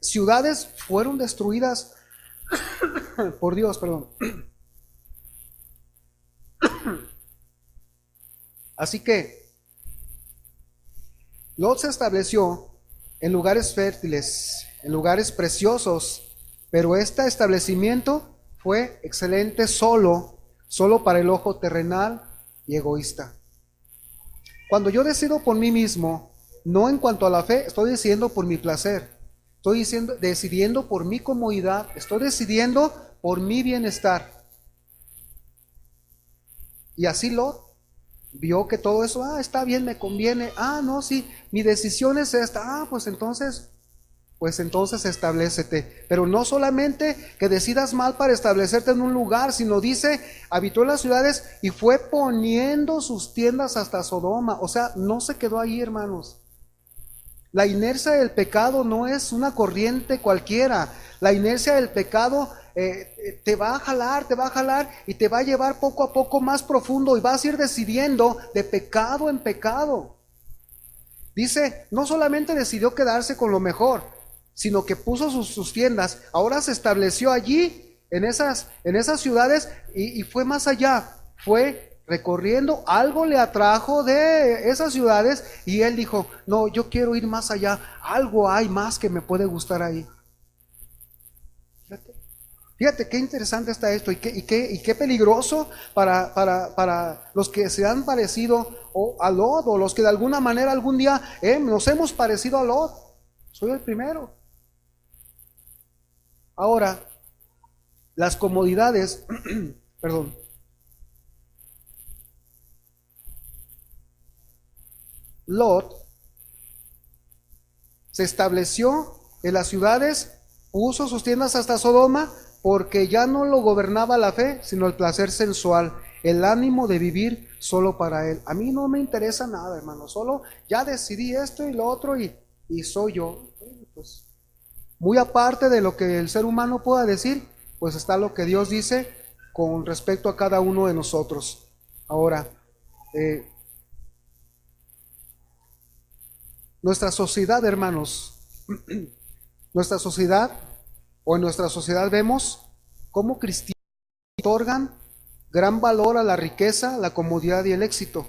ciudades fueron destruidas por Dios, perdón. Así que Lot se estableció en lugares fértiles, en lugares preciosos, pero este establecimiento fue excelente solo para el ojo terrenal y egoísta. Cuando yo decido por mí mismo, no en cuanto a la fe, estoy decidiendo por mi placer, estoy decidiendo por mi comodidad, estoy decidiendo por mi bienestar. Y así Lot vio que todo eso, está bien, me conviene, no, sí, mi decisión es esta, pues entonces establécete. Pero no solamente que decidas mal para establecerte en un lugar, sino dice, habitó en las ciudades y fue poniendo sus tiendas hasta Sodoma. O sea, no se quedó ahí, hermanos. La inercia del pecado no es una corriente cualquiera. La inercia del pecado te va a jalar y te va a llevar poco a poco más profundo y vas a ir decidiendo de pecado en pecado. Dice, no solamente decidió quedarse con lo mejor, sino que puso sus tiendas. Ahora se estableció allí, en esas ciudades, y fue más allá. Fue recorriendo, algo le atrajo de esas ciudades, y él dijo, no, yo quiero ir más allá. Algo hay más que me puede gustar ahí. Fíjate qué interesante está esto y qué peligroso para los que se han parecido a Lot, o los que de alguna manera algún día nos hemos parecido a Lot. Soy el primero. Ahora, las comodidades, perdón. Lot se estableció en las ciudades, puso sus tiendas hasta Sodoma, porque ya no lo gobernaba la fe, sino el placer sensual, el ánimo de vivir solo para él. A mí no me interesa nada, hermano, solo ya decidí esto y lo otro y soy yo. Pues, muy aparte de lo que el ser humano pueda decir, pues está lo que Dios dice con respecto a cada uno de nosotros. Ahora, nuestra sociedad, hermanos, nuestra sociedad, o en nuestra sociedad vemos cómo cristianos otorgan gran valor a la riqueza, la comodidad y el éxito.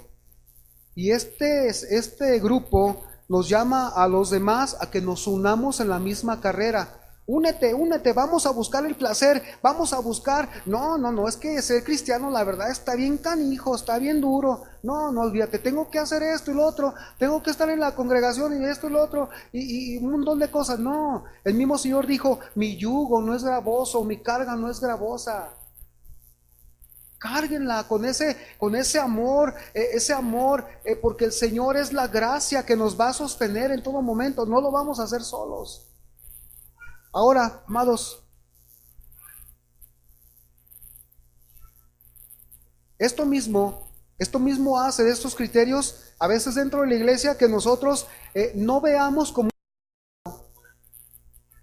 Y este grupo nos llama a los demás a que nos unamos en la misma carrera. únete, únete, vamos a buscar el placer, vamos a buscar. No, no, no, es que ser cristiano la verdad está bien canijo, está bien duro. No, no olvídate, tengo que hacer esto y lo otro, tengo que estar en la congregación y esto y lo otro, y un montón de cosas. No, el mismo Señor dijo, mi yugo no es gravoso, mi carga no es gravosa. Cárguenla con ese amor, porque el Señor es la gracia que nos va a sostener en todo momento, no lo vamos a hacer solos. Ahora, amados, esto mismo hace de estos criterios, a veces dentro de la iglesia, que nosotros no veamos como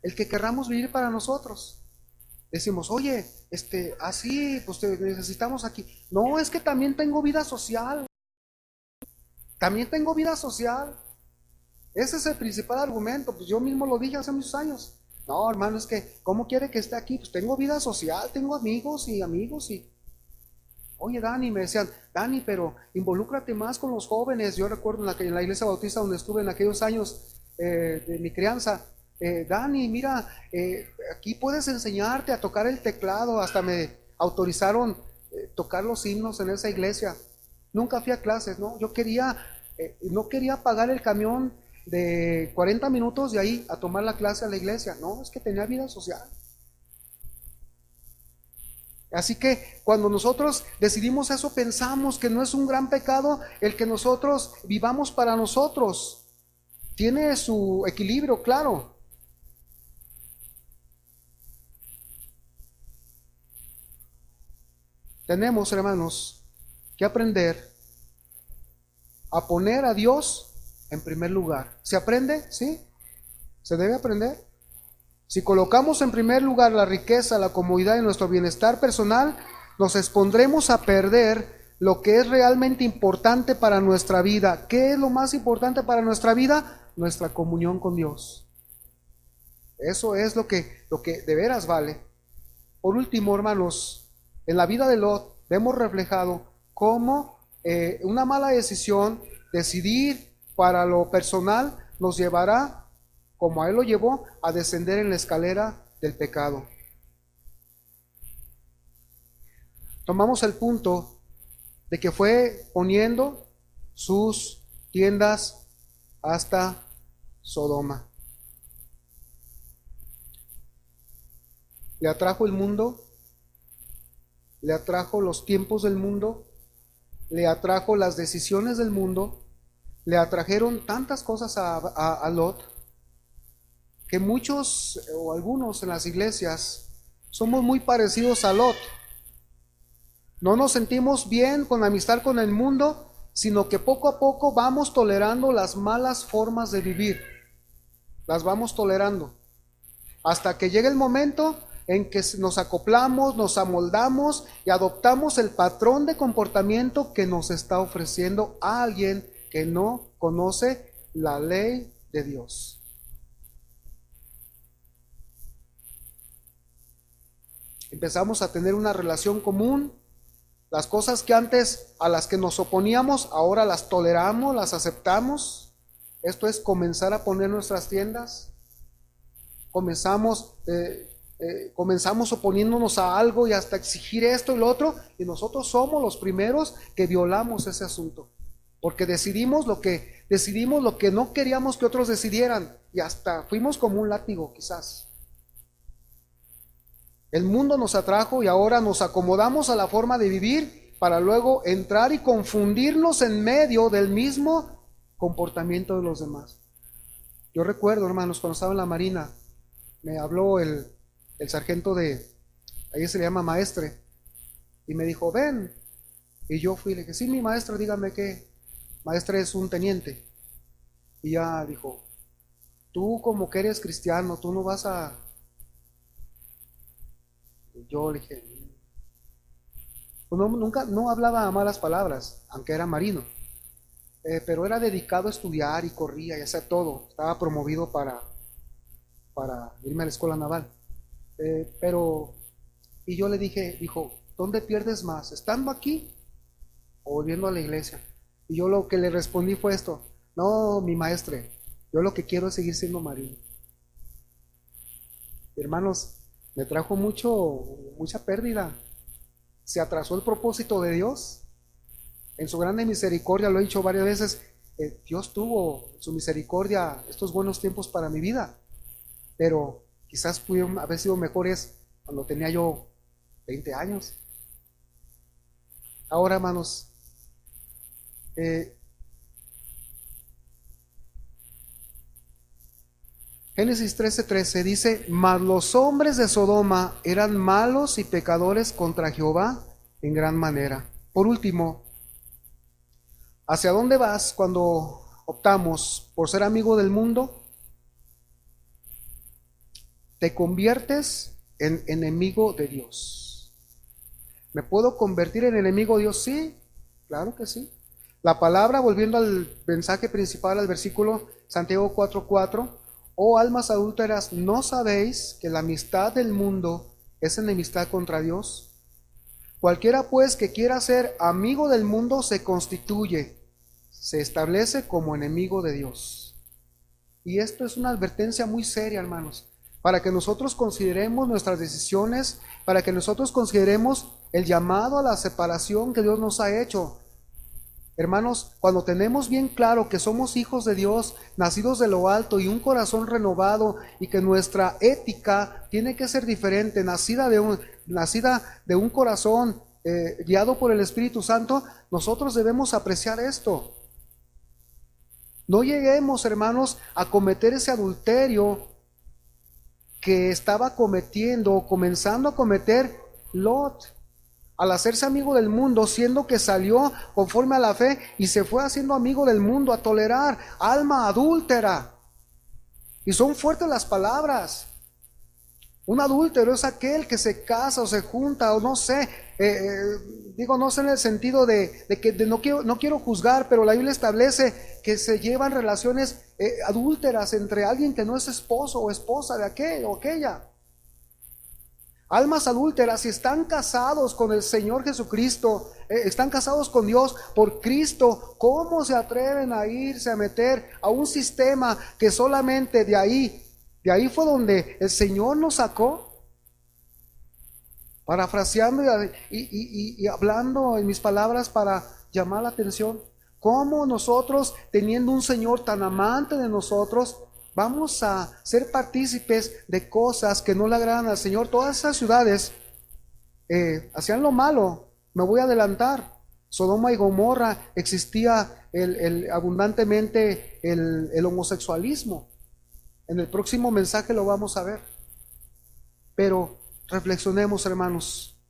el que querramos vivir para nosotros. Decimos, oye, así, pues te necesitamos aquí. No, es que también tengo vida social, también tengo vida social. Ese es el principal argumento, pues yo mismo lo dije hace muchos años. No, hermano, es que, ¿cómo quiere que esté aquí? Pues tengo vida social, tengo amigos y oye, Dani, me decían, Dani, pero involúcrate más con los jóvenes. Yo recuerdo en la iglesia bautista donde estuve en aquellos años de mi crianza, Dani, mira, aquí puedes enseñarte a tocar el teclado. Hasta me autorizaron tocar los himnos en esa iglesia. Nunca fui a clases, ¿no? Yo no quería pagar el camión de 40 minutos de ahí a tomar la clase a la iglesia. No, es que tenía vida social. Así que cuando nosotros decidimos eso, pensamos que no es un gran pecado el que nosotros vivamos para nosotros. Tiene su equilibrio, claro. Tenemos, hermanos, que aprender a poner a Dios en primer lugar. ¿Se aprende? ¿Sí? ¿Se debe aprender? Si colocamos en primer lugar la riqueza, la comodidad y nuestro bienestar personal, nos expondremos a perder lo que es realmente importante para nuestra vida. ¿Qué es lo más importante para nuestra vida? Nuestra comunión con Dios. Eso es lo que de veras vale. Por último, hermanos, en la vida de Lot vemos reflejado cómo una mala decisión, decidir para lo personal, nos llevará, como a él lo llevó, a descender en la escalera del pecado. Tomamos el punto de que fue poniendo sus tiendas hasta Sodoma. Le atrajo el mundo, le atrajo los tiempos del mundo, le atrajo las decisiones del mundo, le atrajeron tantas cosas a Lot, que muchos o algunos en las iglesias somos muy parecidos a Lot. No nos sentimos bien con la amistad con el mundo, sino que poco a poco vamos tolerando las malas formas de vivir. Las vamos tolerando. Hasta que llega el momento en que nos acoplamos, nos amoldamos y adoptamos el patrón de comportamiento que nos está ofreciendo alguien que no conoce la ley de Dios. Empezamos a tener una relación común. Las cosas que antes a las que nos oponíamos, ahora las toleramos, las aceptamos. Esto es comenzar a poner nuestras tiendas. Comenzamos oponiéndonos a algo y hasta exigir esto y lo otro, y nosotros somos los primeros que violamos ese asunto, porque decidimos lo que no queríamos que otros decidieran, y hasta fuimos como un látigo quizás. El mundo nos atrajo y ahora nos acomodamos a la forma de vivir para luego entrar y confundirnos en medio del mismo comportamiento de los demás. Yo recuerdo, hermanos, cuando estaba en la Marina, me habló el sargento ahí se le llama maestre, y me dijo, ven. Y yo fui y le dije, sí, mi maestro, dígame qué. Maestre es un teniente. Y ya dijo, tú como que eres cristiano, tú no vas a... Y yo le dije, pues nunca, no hablaba malas palabras, aunque era marino, pero era dedicado a estudiar y corría y hacer todo. Estaba promovido para irme a la escuela naval. Y yo le dije, dijo, ¿dónde pierdes más? ¿Estando aquí o volviendo a la iglesia? Y yo lo que le respondí fue esto, no, mi maestre, yo lo que quiero es seguir siendo marino. hermanos, me trajo mucha pérdida. Se atrasó el propósito de Dios. En su grande misericordia, lo he dicho varias veces, Dios tuvo en su misericordia estos buenos tiempos para mi vida, pero quizás pudieron haber sido mejores cuando tenía yo 20 años. Ahora, hermanos, Génesis 13:13 dice, mas los hombres de Sodoma eran malos y pecadores contra Jehová en gran manera. Por último, ¿hacia dónde vas cuando optamos por ser amigo del mundo? Te conviertes en enemigo de Dios. ¿Me puedo convertir en enemigo de Dios? Sí, claro que sí. La palabra, volviendo al mensaje principal, al versículo Santiago 4:4, oh almas adúlteras, ¿no sabéis que la amistad del mundo es enemistad contra Dios? Cualquiera pues que quiera ser amigo del mundo se establece como enemigo de Dios. Y esto es una advertencia muy seria, hermanos, para que nosotros consideremos nuestras decisiones, para que nosotros consideremos el llamado a la separación que Dios nos ha hecho. Hermanos, cuando tenemos bien claro que somos hijos de Dios, nacidos de lo alto y un corazón renovado, y que nuestra ética tiene que ser diferente, nacida de un corazón guiado por el Espíritu Santo, nosotros debemos apreciar esto. No lleguemos, hermanos, a cometer ese adulterio que estaba cometiendo o comenzando a cometer Lot al hacerse amigo del mundo, siendo que salió conforme a la fe y se fue haciendo amigo del mundo, a tolerar alma adúltera. Y son fuertes las palabras. Un adúltero es aquel que se casa o se junta o no sé, digo no sé en el sentido de que no quiero juzgar, pero la Biblia establece que se llevan relaciones adúlteras entre alguien que no es esposo o esposa de aquel o aquella. Almas adúlteras, si están casados con el Señor Jesucristo, están casados con Dios por Cristo, ¿cómo se atreven a irse a meter a un sistema que solamente de ahí fue donde el Señor nos sacó? Parafraseando y hablando en mis palabras para llamar la atención, ¿cómo nosotros, teniendo un Señor tan amante de nosotros, vamos a ser partícipes de cosas que no le agradan al Señor? Todas esas ciudades hacían lo malo. Me voy a adelantar. Sodoma y Gomorra existía abundantemente el homosexualismo. En el próximo mensaje lo vamos a ver. Pero reflexionemos, hermanos.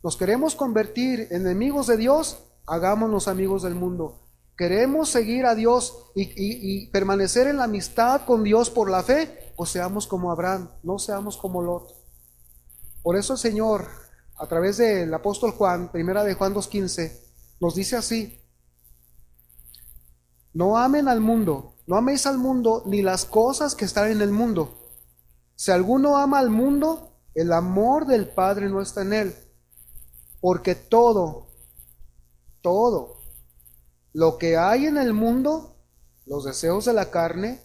¿Nos queremos convertir en enemigos de Dios? Hagámonos amigos del mundo. ¿Queremos seguir a Dios y permanecer en la amistad con Dios por la fe? Pues seamos como Abraham, no seamos como Lot. Por eso el Señor, a través del apóstol Juan, primera de Juan 2:15, nos dice así: no amen al mundo, no améis al mundo ni las cosas que están en el mundo. Si alguno ama al mundo, el amor del Padre no está en él, porque todo lo que hay en el mundo, los deseos de la carne,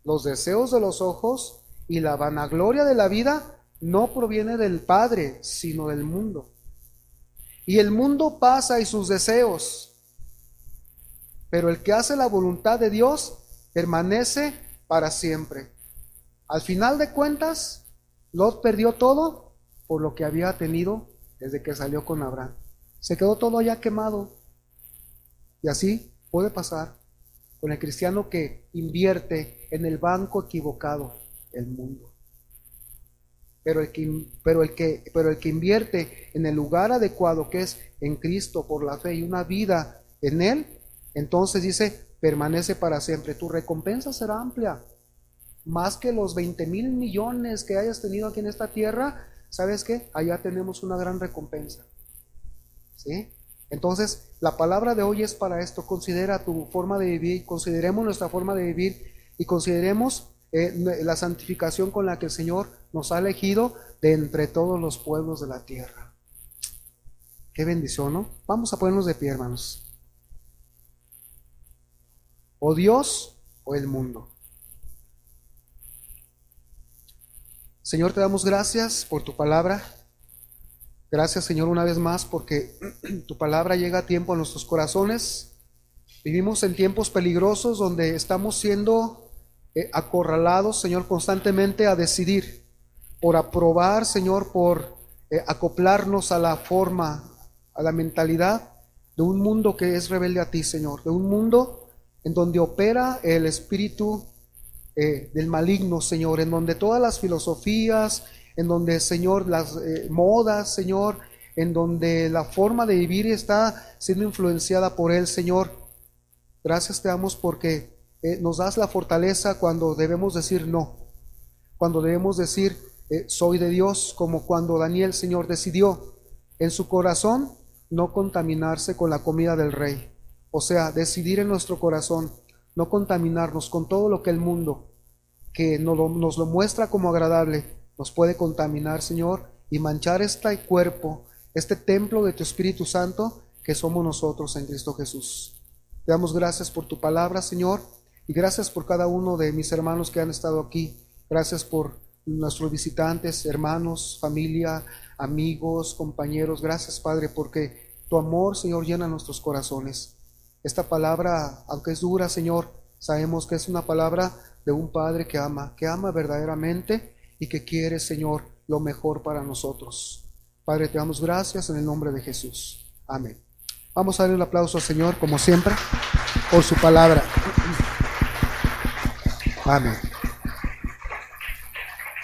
los deseos de los ojos y la vanagloria de la vida, no proviene del Padre, sino del mundo. Y el mundo pasa y sus deseos, pero el que hace la voluntad de Dios permanece para siempre. Al final de cuentas, Lot perdió todo por lo que había tenido desde que salió con Abraham. Se quedó todo ya quemado. Y así puede pasar con el cristiano que invierte en el banco equivocado, el mundo. Pero el que invierte en el lugar adecuado, que es en Cristo por la fe y una vida en Él, entonces dice, permanece para siempre. Tu recompensa será amplia. Más que los 20,000 millones que hayas tenido aquí en esta tierra, ¿sabes qué? Allá tenemos una gran recompensa. ¿Sí? Entonces, la palabra de hoy es para esto. Considera tu forma de vivir, consideremos nuestra forma de vivir y consideremos la santificación con la que el Señor nos ha elegido de entre todos los pueblos de la tierra. Qué bendición, ¿no? Vamos a ponernos de pie, hermanos. O Dios o el mundo. Señor, te damos gracias por tu palabra. Gracias, Señor, una vez más porque tu palabra llega a tiempo a nuestros corazones. Vivimos en tiempos peligrosos donde estamos siendo acorralados, Señor, constantemente a decidir, por aprobar, Señor, por acoplarnos a la forma, a la mentalidad de un mundo que es rebelde a ti, Señor, de un mundo en donde opera el espíritu del maligno, Señor, en donde todas las filosofías, en donde, Señor, las modas, Señor, en donde la forma de vivir está siendo influenciada por él, Señor. Gracias te damos porque nos das la fortaleza cuando debemos decir no, cuando debemos decir soy de Dios, como cuando Daniel, Señor, decidió en su corazón no contaminarse con la comida del rey. O sea, decidir en nuestro corazón no contaminarnos con todo lo que el mundo, que nos lo muestra como agradable, nos puede contaminar, Señor, y manchar este cuerpo, este templo de tu Espíritu Santo que somos nosotros en Cristo Jesús. Te damos gracias por tu palabra, Señor, y gracias por cada uno de mis hermanos que han estado aquí. Gracias por nuestros visitantes, hermanos, familia, amigos, compañeros. Gracias, Padre, porque tu amor, Señor, llena nuestros corazones. Esta palabra, aunque es dura, Señor, sabemos que es una palabra de un Padre que ama verdaderamente y que quiere, Señor, lo mejor para nosotros. Padre, te damos gracias en el nombre de Jesús. Amén. Vamos a darle un aplauso al Señor, como siempre, por su palabra. Amén.